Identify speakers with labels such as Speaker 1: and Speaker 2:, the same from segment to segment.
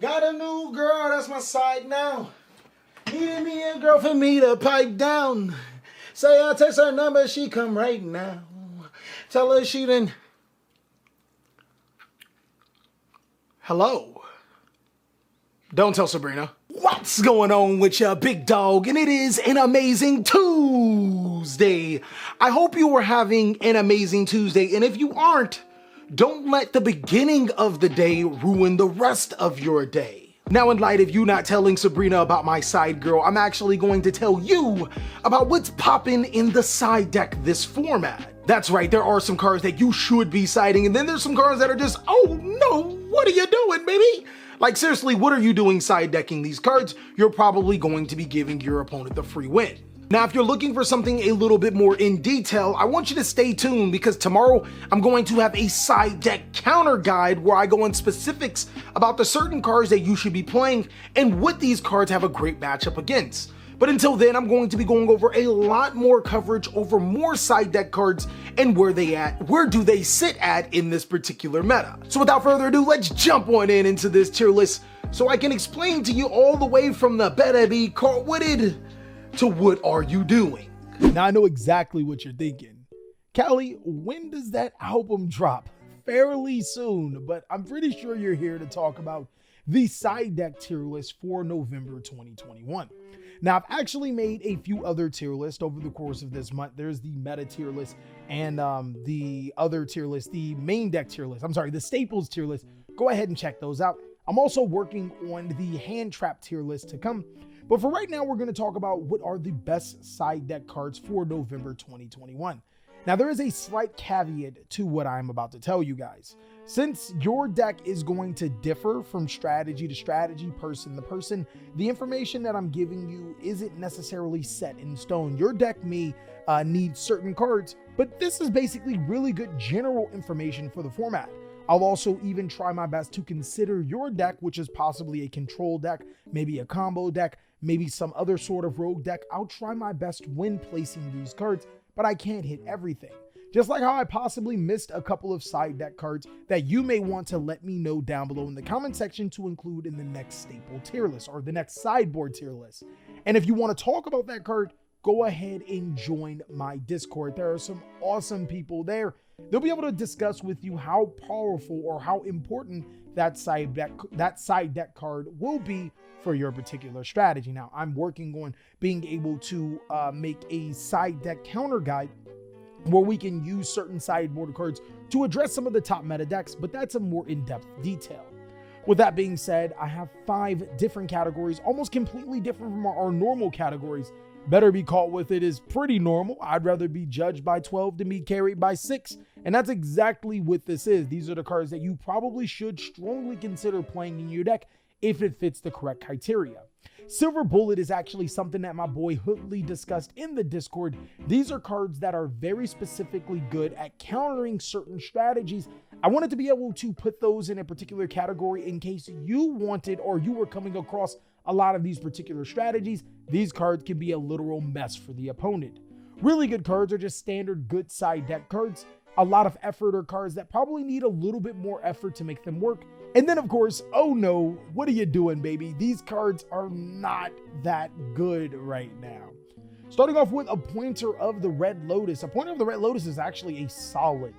Speaker 1: Got a new girl, that's my side now. Needed me a girl for me to pipe down. Say I'll text her number, she come right now. Tell her she done. Hello. Don't tell Sabrina. What's going on with ya, big dog? And it is an amazing Tuesday. I hope you are having an amazing Tuesday. And if you aren't, don't let the beginning of the day ruin the rest of your day. Now, in light of you not telling Sabrina about my side girl, I'm actually going to tell you about what's popping in the side deck this format. That's right, there are some cards that you should be siding, and then there's some cards that are just, oh no, what are you doing, baby? Like, seriously, what are you doing side decking these cards? You're probably going to be giving your opponent the free win. Now, if you're looking for something a little bit more in detail, I want you to stay tuned because tomorrow I'm going to have a side deck counter guide where I go in specifics about the certain cards that you should be playing and what these cards have a great matchup against. But until then, I'm going to be going over a lot more coverage over more side deck cards and where do they sit at in this particular meta. So without further ado, let's jump on into this tier list so I can explain to you all the way from the better be card-witted to what are you doing?
Speaker 2: Now I know exactly what you're thinking. Callie, when does that album drop? Fairly soon, but I'm pretty sure you're here to talk about the side deck tier list for November 2021. Now, I've actually made a few other tier lists over the course of this month. There's the meta tier list and the other tier list, the main deck tier list. I'm sorry, the staples tier list. Go ahead and check those out. I'm also working on the hand trap tier list to come. But for right now, we're going to talk about what are the best side deck cards for November 2021. Now, there is a slight caveat to what I'm about to tell you guys. Since your deck is going to differ from strategy to strategy, person to person, the information that I'm giving you isn't necessarily set in stone. Your deck may need certain cards, but this is basically really good general information for the format. I'll also even try my best to consider your deck, which is possibly a control deck, maybe a combo deck, maybe some other sort of rogue deck. I'll try my best when placing these cards, but I can't hit everything. Just like how I possibly missed a couple of side deck cards that you may want to let me know down below in the comment section to include in the next staple tier list or the next sideboard tier list. And if you want to talk about that card, go ahead and join my Discord. There are some awesome people there. They'll be able to discuss with you how powerful or how important that side deck card will be for your particular strategy. Now, I'm working on being able to make a side deck counter guide where we can use certain sideboard cards to address some of the top meta decks, but that's a more in-depth detail. With that being said, I have 5 different categories, almost completely different from our normal categories. Better be caught with it is pretty normal. I'd rather be judged by 12 than be carried by 6. And that's exactly what this is. These are the cards that you probably should strongly consider playing in your deck if it fits the correct criteria. Silver Bullet is actually something that my boy Hoodley discussed in the Discord. These are cards that are very specifically good at countering certain strategies. I wanted to be able to put those in a particular category in case you wanted or you were coming across a lot of these particular strategies. These cards can be a literal mess for the opponent. Really good cards are just standard good side deck cards. A lot of effort are cards that probably need a little bit more effort to make them work. And then, of course, oh no, what are you doing, baby? These cards are not that good right now. Starting off with Appointer of the Red Lotus. Appointer of the Red Lotus is actually a solid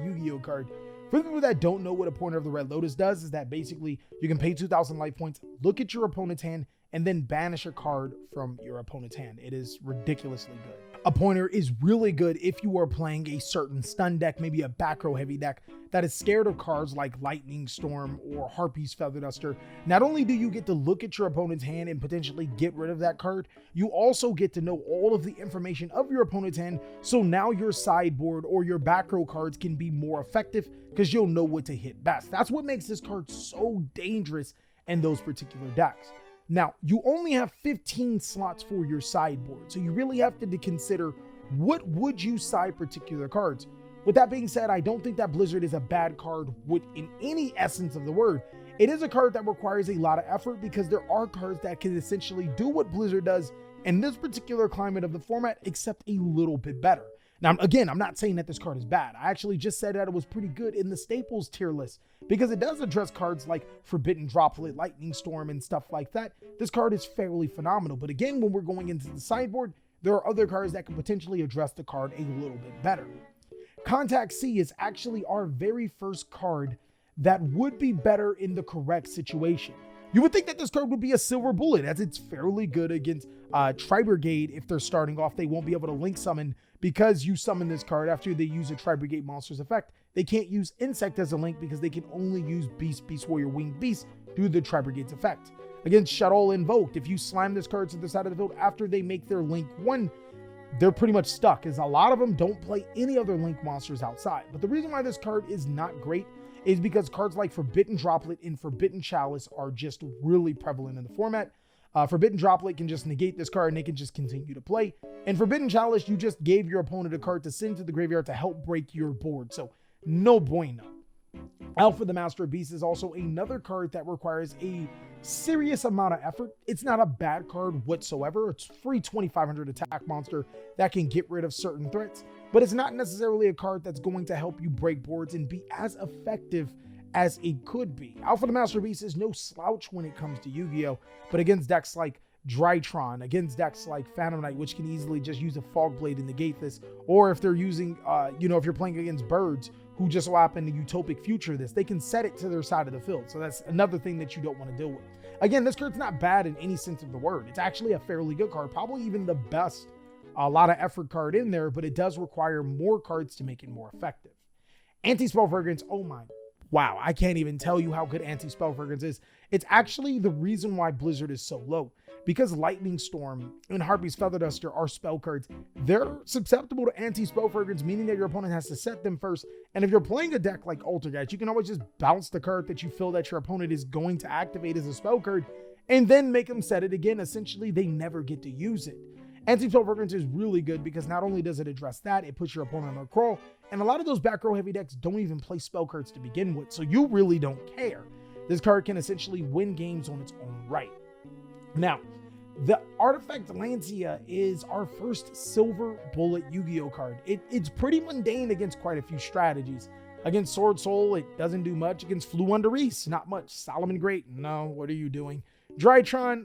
Speaker 2: Yu-Gi-Oh card. For the people that don't know what Appointer of the Red Lotus does is that basically you can pay 2,000 life points, look at your opponent's hand, and then banish a card from your opponent's hand. It is ridiculously good. Appointer is really good if you are playing a certain stun deck, maybe a back row heavy deck that is scared of cards like Lightning Storm or Harpy's Feather Duster. Not only do you get to look at your opponent's hand and potentially get rid of that card, you also get to know all of the information of your opponent's hand, so now your sideboard or your back row cards can be more effective because you'll know what to hit best. That's what makes this card so dangerous in those particular decks. Now, you only have 15 slots for your sideboard, so you really have to consider what would you side particular cards. With that being said, I don't think that Blizzard is a bad card in any essence of the word. It is a card that requires a lot of effort because there are cards that can essentially do what Blizzard does in this particular climate of the format, except a little bit better. Now, again, I'm not saying that this card is bad. I actually just said that it was pretty good in the staples tier list because it does address cards like Forbidden Droplet, Lightning Storm, and stuff like that. This card is fairly phenomenal. But again, when we're going into the sideboard, there are other cards that can potentially address the card a little bit better. Contact C is actually our very first card that would be better in the correct situation. You would think that this card would be a silver bullet, as it's fairly good against Tri-Brigade. If they're starting off, they won't be able to link summon because you summon this card after they use a Tri-Brigade monster's effect. They can't use Insect as a link because they can only use Beast, Beast Warrior, Winged Beast due to the Tri-Brigade's effect. Against Shuttle Invoked, if you slam this card to the side of the field after they make their link 1, they're pretty much stuck, as a lot of them don't play any other link monsters outside. But the reason why this card is not great is because cards like Forbidden Droplet and Forbidden Chalice are just really prevalent in the format. Forbidden Droplet can just negate this card and they can just continue to play. And Forbidden Chalice, you just gave your opponent a card to send to the graveyard to help break your board. So no bueno. Alpha the Master of Beasts is also another card that requires a serious amount of effort. It's not a bad card whatsoever. It's free 2500 attack monster that can get rid of certain threats, but it's not necessarily a card that's going to help you break boards and be as effective as it could be. Alpha the Master Beast is no slouch when it comes to Yu-Gi-Oh, but against decks like Tritron, against decks like Phantom Knight, which can easily just use a Fog Blade and negate this, or if they're using, if you're playing against birds who just so happen to Utopic Future this, they can set it to their side of the field. So that's another thing that you don't want to deal with. Again, this card's not bad in any sense of the word. It's actually a fairly good card, probably even the best a lot of effort card in there, but it does require more cards to make it more effective. AntiSpell Fragrance, oh my, wow, I can't even tell you how good AntiSpell Fragrance is. It's actually the reason why Blizzard is so low, because Lightning Storm and Harpy's Feather Duster are spell cards. They're susceptible to Anti-Spell Fragrance, meaning that your opponent has to set them first. And if you're playing a deck like Altergeist, you can always just bounce the card that you feel that your opponent is going to activate as a spell card and then make them set it again. Essentially, they never get to use it. Anti-Spell Fragrance is really good because not only does it address that, it puts your opponent on a crawl. And a lot of those back row heavy decks don't even play spell cards to begin with, so you really don't care. This card can essentially win games on its own right. Now, the artifact Delancia is our first silver bullet Yu-Gi-Oh card. It's pretty mundane against quite a few strategies. Against Sword Soul, it doesn't do much. Against Flu Under Reese, not much. Solomon Great, no, what are you doing? Drytron,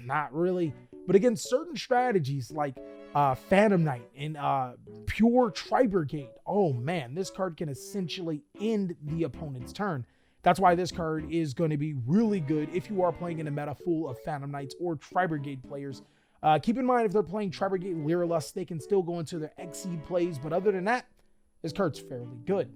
Speaker 2: not really. But against certain strategies like Phantom Knight and pure Tri-Brigade, oh man, this card can essentially end the opponent's turn. That's why this card is going to be really good if you are playing in a meta full of Phantom Knights or Tri-Brigade players. Keep in mind, if they're playing Tri-Brigade Lyralust, they can still go into their Exceed plays, but other than that, this card's fairly good.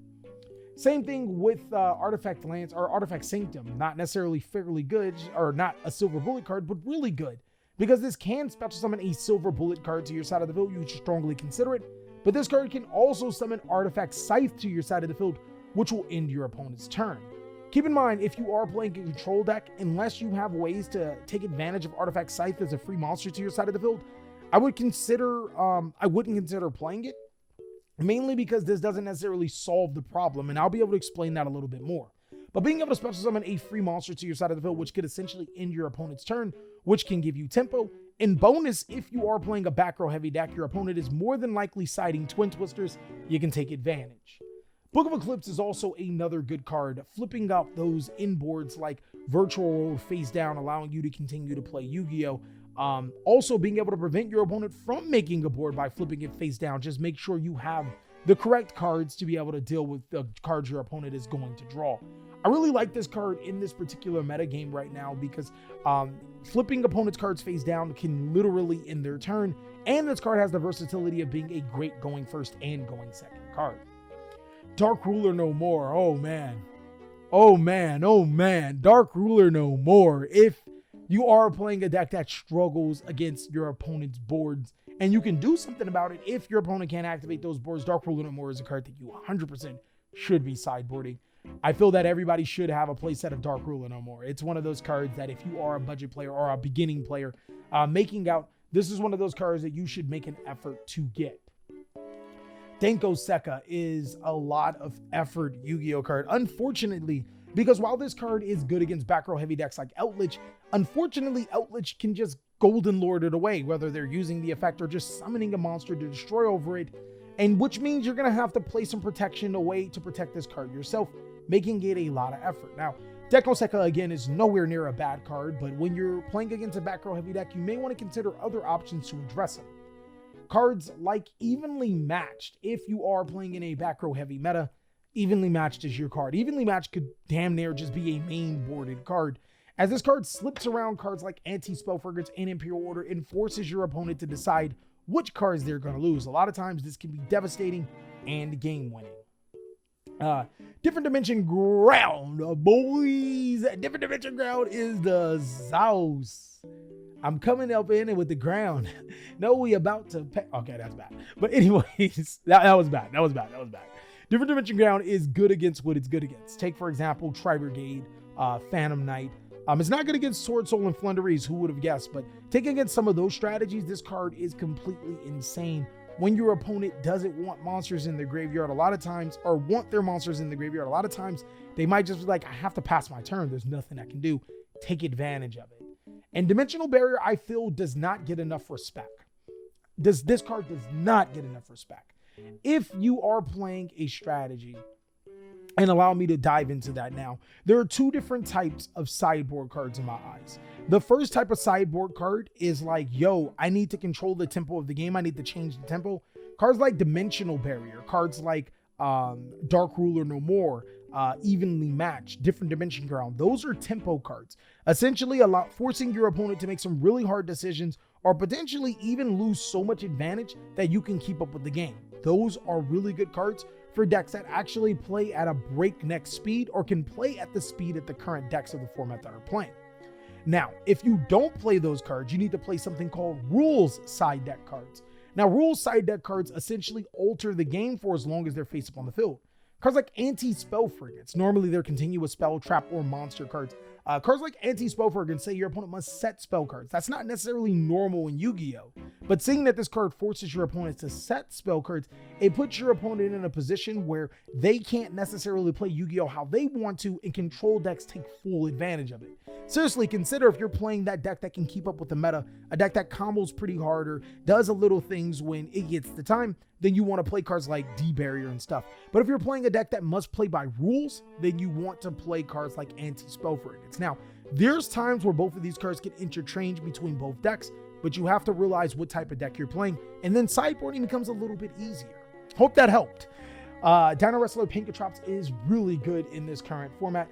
Speaker 2: Same thing with Artifact Lance or Artifact Sanctum. Not necessarily fairly good, or not a silver bullet card, but really good. Because this can special summon a silver bullet card to your side of the field, you should strongly consider it. But this card can also summon Artifact Scythe to your side of the field, which will end your opponent's turn. Keep in mind, if you are playing a control deck, unless you have ways to take advantage of Artifact Scythe as a free monster to your side of the field, I wouldn't consider playing it, mainly because this doesn't necessarily solve the problem, and I'll be able to explain that a little bit more. But being able to special summon a free monster to your side of the field, which could essentially end your opponent's turn, which can give you tempo. In bonus, if you are playing a back row heavy deck, your opponent is more than likely siding Twin Twisters, you can take advantage. Book of Eclipse is also another good card, flipping out those inboards like Virtual Roll face down, allowing you to continue to play Yu-Gi-Oh! Also being able to prevent your opponent from making a board by flipping it face down. Just make sure you have the correct cards to be able to deal with the cards your opponent is going to draw. I really like this card in this particular meta game right now because flipping opponent's cards face down can literally end their turn, and this card has the versatility of being a great going first and going second card. Dark Ruler No More, oh man. Oh man, oh man, Dark Ruler No More. If you are playing a deck that struggles against your opponent's boards, and you can do something about it if your opponent can't activate those boards, Dark Ruler No More is a card that you 100% should be sideboarding. I feel that everybody should have a playset of Dark Ruler No More. It's one of those cards that if you are a budget player or a beginning player making out, this is one of those cards that you should make an effort to get. Decoseka is a lot of effort Yu-Gi-Oh card. Unfortunately, because while this card is good against back row heavy decks like Outlich, unfortunately Outlich can just Golden Lord it away, whether they're using the effect or just summoning a monster to destroy over it. and which means you're going to have to play some protection away to protect this card yourself, making it a lot of effort. Now, Decoseka, again, is nowhere near a bad card, but when you're playing against a back row heavy deck, you may want to consider other options to address them. Cards like Evenly Matched, if you are playing in a back row heavy meta, Evenly Matched is your card. Evenly Matched could damn near just be a main boarded card, as this card slips around cards like AntiSpell Fragrance and Imperial Order and forces your opponent to decide which cards they're going to lose. A lot of times this can be devastating and game winning. Different Dimension Ground, boys. Different Dimension Ground is the Zaus. I'm coming up in it with the ground. No, we about to pay. Okay, that's bad. But anyways, that was bad. That was bad. Different Dimension Ground is good against what it's good against. Take, for example, Tri-Brigade, Phantom Knight. It's not good against Sword Soul and Flunderies, who would have guessed, but taking against some of those strategies, this card is completely insane. When your opponent doesn't want monsters in their graveyard a lot of times, or want their monsters in the graveyard a lot of times, they might just be like, I have to pass my turn. There's nothing I can do. Take advantage of it. And Dimensional Barrier, I feel, does not get enough respect. This card does not get enough respect. If you are playing a strategy, and allow me to dive into that now. There are two different types of sideboard cards in my eyes. The first type of sideboard card is like, yo, I need to control the tempo of the game. I need to change the tempo. Cards like Dimensional Barrier, cards like Dark Ruler No More, Evenly Matched, Different Dimension Ground. Those are tempo cards, essentially forcing your opponent to make some really hard decisions or potentially even lose so much advantage that you can keep up with the game. Those are really good cards for decks that actually play at a breakneck speed or can play at the speed at the current decks of the format that are playing. Now, if you don't play those cards, you need to play something called Rules Side Deck cards. Now, Rules Side Deck cards essentially alter the game for as long as they're face up on the field. Cards like Anti-Spell Fragrance, normally they're continuous spell, trap, or monster cards. Cards like Anti-Spell Fragrance say your opponent must set spell cards. That's not necessarily normal in Yu-Gi-Oh! But seeing that this card forces your opponent to set spell cards, it puts your opponent in a position where they can't necessarily play Yu-Gi-Oh! How they want to, and control decks take full advantage of it. Seriously, consider if you're playing that deck that can keep up with the meta, a deck that combos pretty hard or does a little things when it gets the time, then you want to play cards like D-Barrier and stuff. But if you're playing a deck that must play by rules, then you want to play cards like Anti-Spell Fragrance. Now, there's times where both of these cards can interchange between both decks, but you have to realize what type of deck you're playing, and then sideboarding becomes a little bit easier. Hope that helped. Dino Wrestler Pinkatrops is really good in this current format,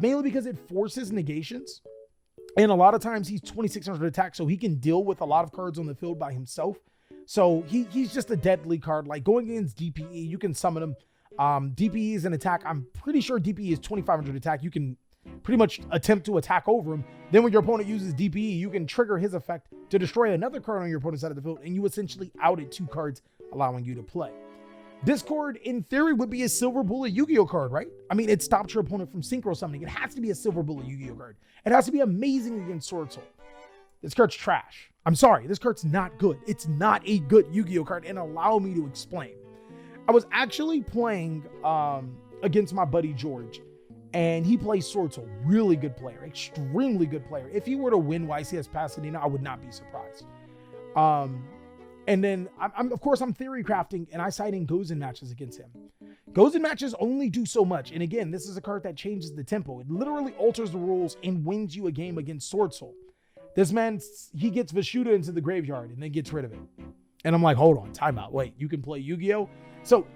Speaker 2: mainly because it forces negations, and a lot of times he's 2600 attack, so he can deal with a lot of cards on the field by himself. So he's just a deadly card. Like going against DPE, you can summon him. DPE is an attack. I'm pretty sure DPE is 2500 attack. You can pretty much attempt to attack over him. Then when your opponent uses DPE, you can trigger his effect to destroy another card on your opponent's side of the field, and you essentially outed 2 cards, allowing you to play. Discord, in theory, would be a Silver Bullet Yu-Gi-Oh card, right? I mean, it stops your opponent from synchro summoning. It has to be a Silver Bullet Yu-Gi-Oh card. It has to be amazing against Sword Soul. This card's trash. I'm sorry, this card's not good. It's not a good Yu-Gi-Oh card, and allow me to explain. I was actually playing against my buddy George, and he plays Sword Soul. Really good player, extremely good player. If he were to win YCS Pasadena, I would not be surprised. And then, of course, I'm theory crafting, and I side in Gozen matches against him. Gozen matches only do so much, and again, this is a card that changes the tempo. It literally alters the rules and wins you a game against Sword Soul. This man, he gets Vishuda into the graveyard and then gets rid of it. And I'm like, hold on, time out. Wait, you can play Yu-Gi-Oh? So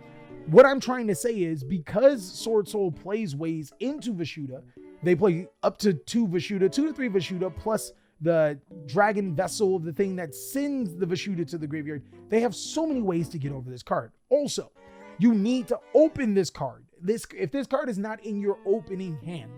Speaker 2: what I'm trying to say is, because Sword Soul plays ways into Vishuda, they play up to 2 Vishuda, 2 to 3 Vishuda, plus the Dragon Vessel, the thing that sends the Vishuda to the graveyard. They have so many ways to get over this card. Also, you need to open this card. If this card is not in your opening hand,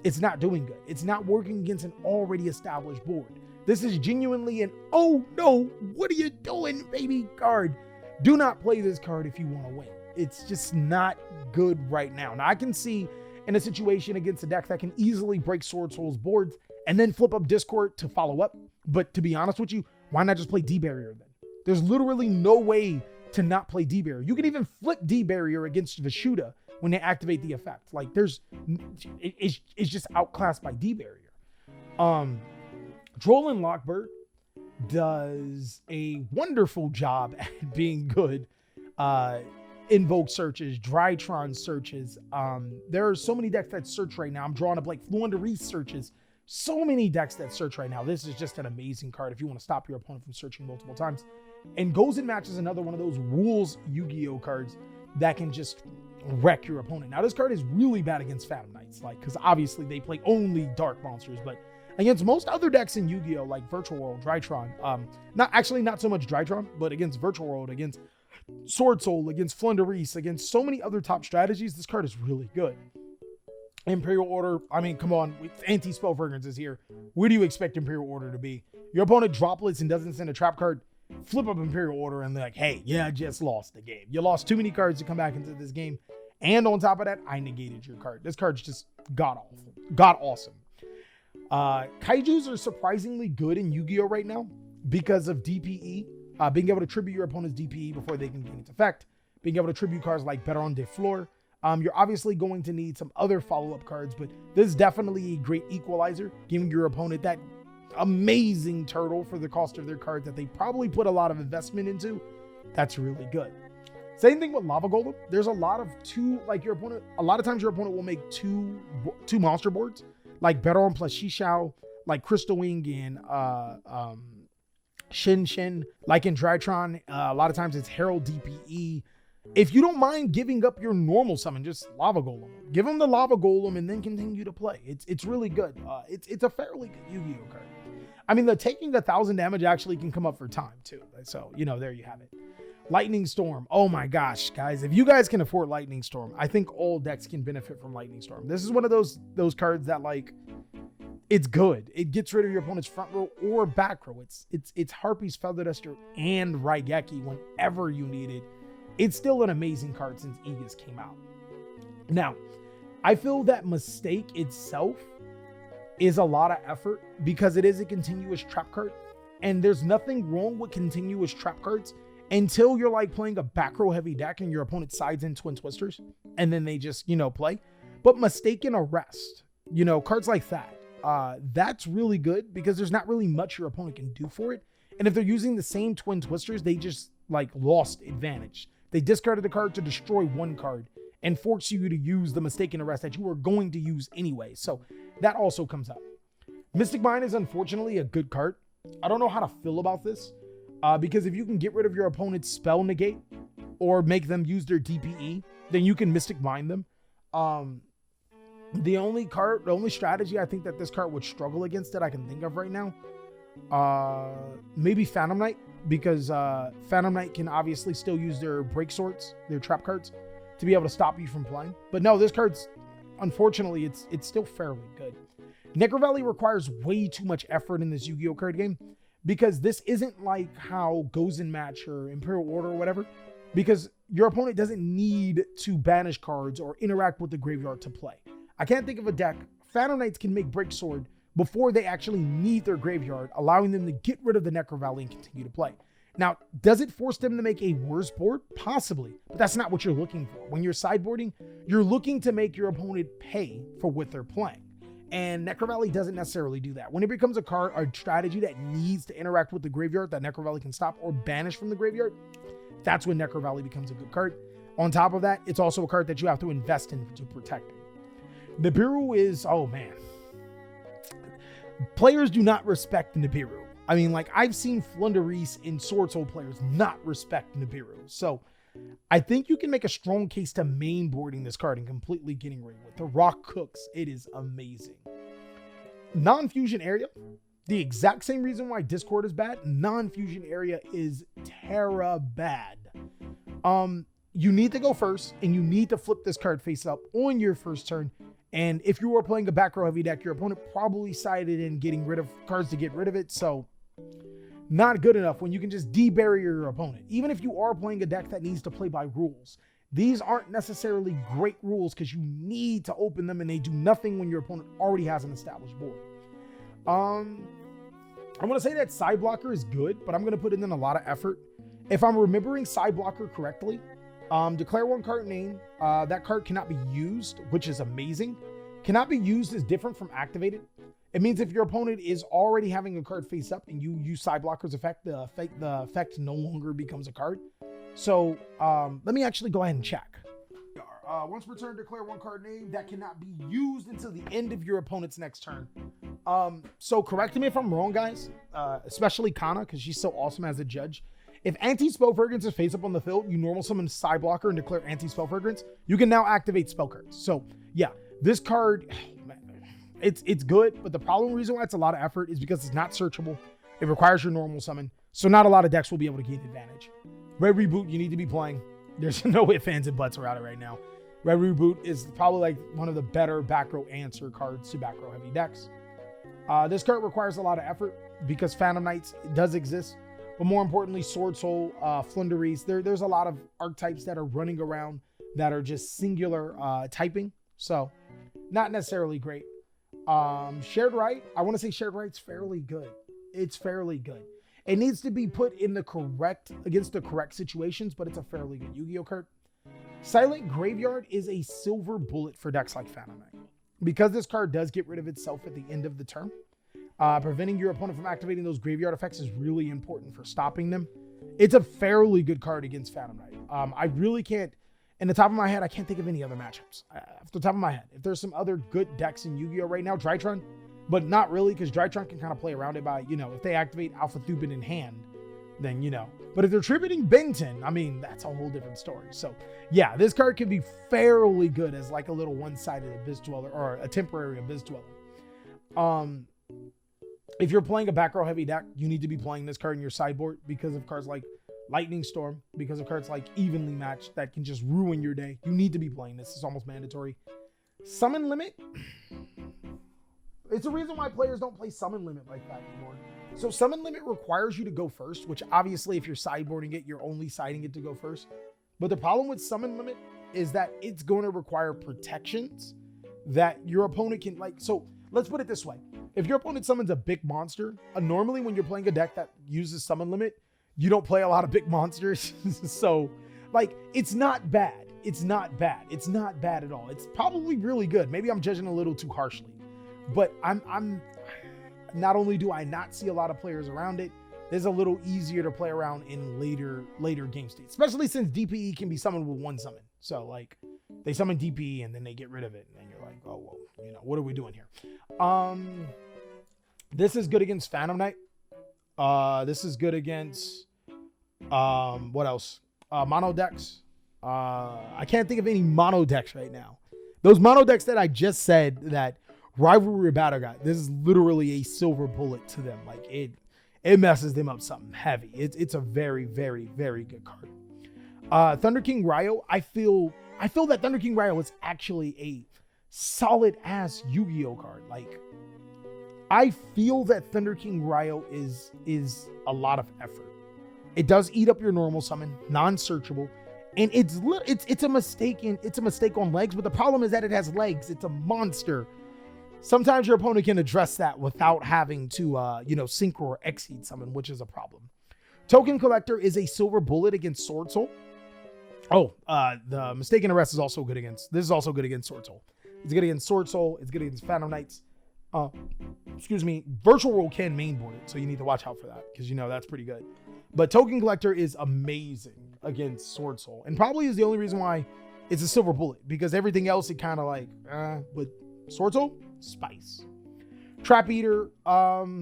Speaker 2: it's not doing good. It's not working against an already established board. This is genuinely an, oh no, what are you doing, baby card? Do not play this card if you want to win. It's just not good right now. Now, I can see in a situation against a deck that can easily break Sword Soul's boards and then flip up Discord to follow up. But to be honest with you, why not just play D-Barrier then? There's literally no way to not play D-Barrier. You can even flip D-Barrier against Vishuda when they activate the effect. Like, it's just outclassed by D-Barrier. Drollin Lockbird does a wonderful job at being good Invoke searches, Drytron searches. There are so many decks that search right now. I'm drawing up like Fluendereese searches. So many decks that search right now. This is just an amazing card if you want to stop your opponent from searching multiple times. And Goes and Match is another one of those rules Yu-Gi-Oh cards that can just wreck your opponent. Now, this card is really bad against Phantom Knights, like, because obviously they play only dark monsters, but against most other decks in Yu-Gi-Oh, like Virtual World, Drytron, not so much Drytron, but against Virtual World, against Sword Soul, against Fluendereese, against so many other top strategies, this card is really good. Imperial Order, I mean, come on, Anti-Spell Fragrance is here. Where do you expect Imperial Order to be? Your opponent droplets and doesn't send a trap card, flip up Imperial Order and they're like, hey, yeah, I just lost the game. You lost too many cards to come back into this game. And on top of that, I negated your card. This card's just god-awful. God-awesome. Kaijus are surprisingly good in Yu-Gi-Oh right now because of DPE. Being able to tribute your opponent's DPE before they can gain its effect. Being able to tribute cards like Baron de Fleur. You're obviously going to need some other follow-up cards, but this is definitely a great equalizer, giving your opponent that amazing turtle for the cost of their card that they probably put a lot of investment into. That's really good. Same thing with Lava Golem. There's a lot of a lot of times your opponent will make two monster boards, like Baron plus Shishao, like Crystal Wing and Shin Shin, like in Drytron. A lot of times it's Herald DPE. If you don't mind giving up your normal summon, just Lava Golem. Give them the Lava Golem and then continue to play. It's really good. It's a fairly good Yu-Gi-Oh card. I mean, the taking 1,000 damage actually can come up for time too. So, there you have it. Lightning Storm. Oh my gosh, guys. If you guys can afford Lightning Storm, I think all decks can benefit from Lightning Storm. This is one of those cards that, like, it's good. It gets rid of your opponent's front row or back row. It's Harpy's Feather Duster and Raigeki whenever you need it. It's still an amazing card since Aegis came out. Now, I feel that Mistake itself is a lot of effort because it is a continuous trap card. And there's nothing wrong with continuous trap cards until you're like playing a back row heavy deck and your opponent sides in Twin Twisters and then they just, play. But Mistaken Arrest, cards like that, that's really good because there's not really much your opponent can do for it. And if they're using the same Twin Twisters, they just like lost advantage. They discarded a card to destroy one card and force you to use the Mistaken Arrest that you were going to use anyway. So that also comes up. Mystic Mine is unfortunately a good card. I don't know how to feel about this because if you can get rid of your opponent's spell negate or make them use their DPE, then you can Mystic Mine them. The only strategy I think that this card would struggle against that I can think of right now, maybe Phantom Knight, because Phantom Knight can obviously still use their break swords, their trap cards, to be able to stop you from playing. But no, this card's, unfortunately, it's still fairly good. Necro Valley requires way too much effort in this Yu-Gi-Oh card game because this isn't like how Goes and Match or Imperial Order or whatever, because your opponent doesn't need to banish cards or interact with the graveyard to play. I can't think of a deck. Phantom Knights can make break sword before they actually need their graveyard, allowing them to get rid of the Necro Valley and continue to play. Now, does it force them to make a worse board? Possibly, but that's not what you're looking for. When you're sideboarding, you're looking to make your opponent pay for what they're playing. And Necro Valley doesn't necessarily do that. When it becomes a card, a strategy that needs to interact with the graveyard that Necro Valley can stop or banish from the graveyard, that's when Necro Valley becomes a good card. On top of that, it's also a card that you have to invest in to protect it. Niburu is, oh man. Players do not respect Niburu. I mean, like, I've seen Fluendereese and Sword Soul players not respect Niburu. So I think you can make a strong case to mainboarding this card and completely getting rid of it. The Rock Cooks, it is amazing. Non-fusion area, the exact same reason why Discord is bad. Non-fusion area is terra bad. You need to go first, and you need to flip this card face up on your first turn. And if you were playing a back row heavy deck, your opponent probably sided in getting rid of cards to get rid of it. So not good enough when you can just debarrier your opponent. Even if you are playing a deck that needs to play by rules, these aren't necessarily great rules because you need to open them and they do nothing when your opponent already has an established board. I'm going to say that Cyblocker is good, but I'm going to put in a lot of effort. If I'm remembering Cyblocker correctly, declare one card name. That card cannot be used, which is amazing. Cannot be used is different from activated. It means if your opponent is already having a card face up and you use Cyblocker's effect, the effect no longer becomes a card. So let me actually go ahead and check. Once per turn, declare one card name that cannot be used until the end of your opponent's next turn. So correct me if I'm wrong, guys, especially Kana, because she's so awesome as a judge. If AntiSpell Fragrance is face up on the field, you normal summon Cyblocker and declare AntiSpell Fragrance, you can now activate spell cards. So yeah, this card, it's good, but the reason why it's a lot of effort is because it's not searchable. It requires your normal summon, so not a lot of decks will be able to gain advantage. Red Reboot, you need to be playing. There's no ifs, ands, and buts around it right now. Red Reboot is probably like one of the better back row answer cards to back row heavy decks. This card requires a lot of effort because Phantom Knights does exist, but more importantly, Sword Soul, Flunderies, there's a lot of archetypes that are running around that are just singular typing, so not necessarily great. Shared Right, I want to say Shared Right's fairly good. It's fairly good. It needs to be put in against the correct situations, but it's a fairly good Yu-Gi-Oh card. Silent Graveyard is a silver bullet for decks like Phantom Knight. Because this card does get rid of itself at the end of the turn, preventing your opponent from activating those graveyard effects is really important for stopping them. It's a fairly good card against Phantom Knight. I really can't, in the top of my head, I can't think of any other matchups. Off the top of my head, if there's some other good decks in Yu-Gi-Oh right now, Tritron, but not really, because Tritron can kind of play around it by, if they activate Alpha Thupin in hand, then, But if they're tributing Benton, I mean, that's a whole different story. So, yeah, this card can be fairly good as like a little one-sided Abyss Dweller or a temporary Abyss Dweller. If you're playing a back row heavy deck, you need to be playing this card in your sideboard because of cards like Lightning Storm, because of cards like Evenly Matched that can just ruin your day. You need to be playing this. It's almost mandatory. Summon Limit. It's a reason why players don't play Summon Limit like that anymore. So Summon Limit requires you to go first, which obviously if you're sideboarding it, you're only siding it to go first. But the problem with Summon Limit is that it's going to require protections that your opponent can so let's put it this way. If your opponent summons a big monster, normally when you're playing a deck that uses Summon Limit, you don't play a lot of big monsters. So it's not bad. It's not bad. It's not bad at all. It's probably really good. Maybe I'm judging a little too harshly. But I'm not only do I not see a lot of players around it, it's a little easier to play around in later game states, especially since DPE can be summoned with one summon. So they summon DPE and then they get rid of it, and then you're like, oh well, what are we doing here? This is good against Phantom Knight. This is good against what else? Mono decks. I can't think of any mono decks right now. Those mono decks that I just said that Rivalry Battle got, this is literally a silver bullet to them. It messes them up something heavy. It's a very, very, very good card. Thunder King Ryo, I feel that Thunder King Ryo is actually a solid ass Yu-Gi-Oh card. I feel that Thunder King Ryo is a lot of effort. It does eat up your normal summon, non-searchable, and it's a mistake on legs. But the problem is that it has legs. It's a monster. Sometimes your opponent can address that without having to, synchro or exceed summon, which is a problem. Token Collector is a silver bullet against Sword Soul. Oh, the Mistaken Arrest is also good against. This is also good against Sword Soul. It's good against Sword Soul. It's good against Phantom Knights. Virtual Roll can mainboard it, so you need to watch out for that because that's pretty good. But Token Collector is amazing against Sword Soul, and probably is the only reason why it's a silver bullet, because everything else it kind of but Sword Soul, spice. Trap Eater, I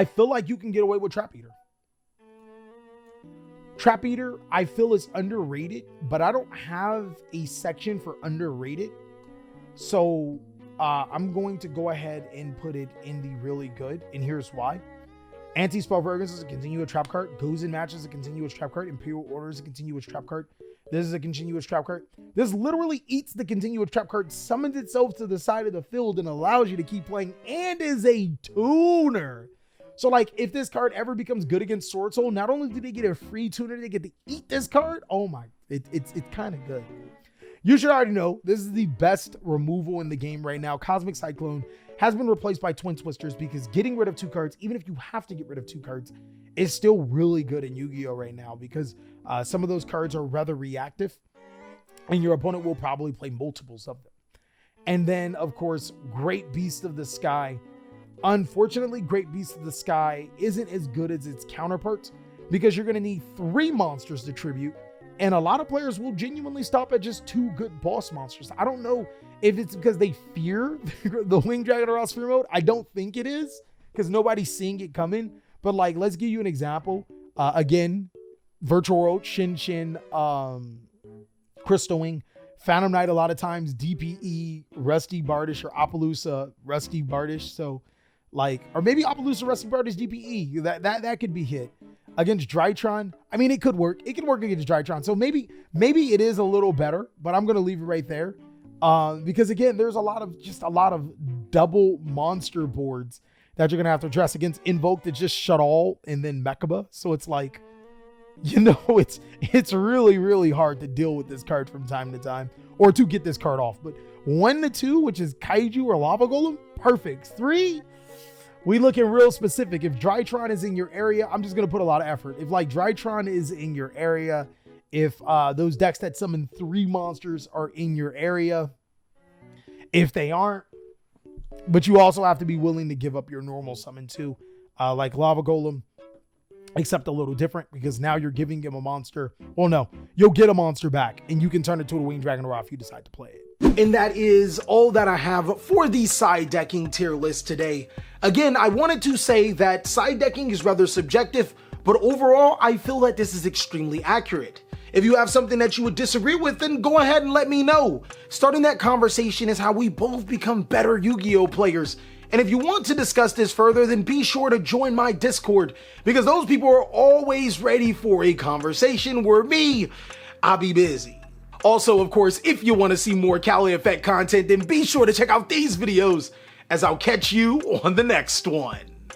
Speaker 2: feel like you can get away with Trap Eater. Trap Eater, I feel is underrated, but I don't have a section for underrated. So I'm going to go ahead and put it in the really good, and here's why. AntiSpell Fragrance is a continuous trap card. Goes in Match is a continuous trap card. Imperial Order is a continuous trap card. This is a continuous trap card. This literally eats the continuous trap card, summons itself to the side of the field, and allows you to keep playing, and is a tuner. So if this card ever becomes good against Sword Soul, not only do they get a free tuner, they get to eat this card. Oh my, it's kind of good. You should already know this is the best removal in the game right now. Cosmic Cyclone has been replaced by Twin Twisters because getting rid of 2 cards, even if you have to get rid of 2 cards, is still really good in Yu-Gi-Oh right now because some of those cards are rather reactive and your opponent will probably play multiples of them. And then, of course, Great Beast of the Sky. Unfortunately, Great Beast of the Sky isn't as good as its counterparts because you're going to need 3 monsters to tribute. And a lot of players will genuinely stop at just 2 good boss monsters. I don't know if it's because they fear the Winged Dragon Arouse Fear mode. I don't think it is, because nobody's seeing it coming. But like, let's give you an example. Again, Virtual World, Shin, Crystal Wing, Phantom Knight, a lot of times DPE, Rusty Bardish, or Appaloosa, Rusty Bardish. So like, or maybe Appaloosa, Rusty Bardish, DPE. That could be hit. Against Dritron, I mean, it could work. It can work against Dritron. So maybe it is a little better, but I'm going to leave it right there. Because again, there's a lot of double monster boards that you're going to have to address against Invoke that just shut all and then Mechaba. So it's like, you know, it's really, really hard to deal with this card from time to time, or to get this card off. But 1 to 2, which is Kaiju or Lava Golem, perfect. 3, we looking real specific. If Dritron is in your area, I'm just going to put a lot of effort. If like Dritron is in your area, if those decks that summon 3 monsters are in your area, if they aren't, but you also have to be willing to give up your normal summon too, like Lava Golem, except a little different, because now you're giving him a monster. Well, no, you'll get a monster back and you can turn it to a Winged Dragon Arouse if you decide to play it.
Speaker 1: And that is all that I have for the side decking tier list today. Again, I wanted to say that side decking is rather subjective, but overall, I feel that this is extremely accurate. If you have something that you would disagree with, then go ahead and let me know. Starting that conversation is how we both become better Yu-Gi-Oh players. And if you want to discuss this further, then be sure to join my Discord, because those people are always ready for a conversation where I'll be busy. Also, of course, if you want to see more TheCaliEffect content, then be sure to check out these videos, as I'll catch you on the next one.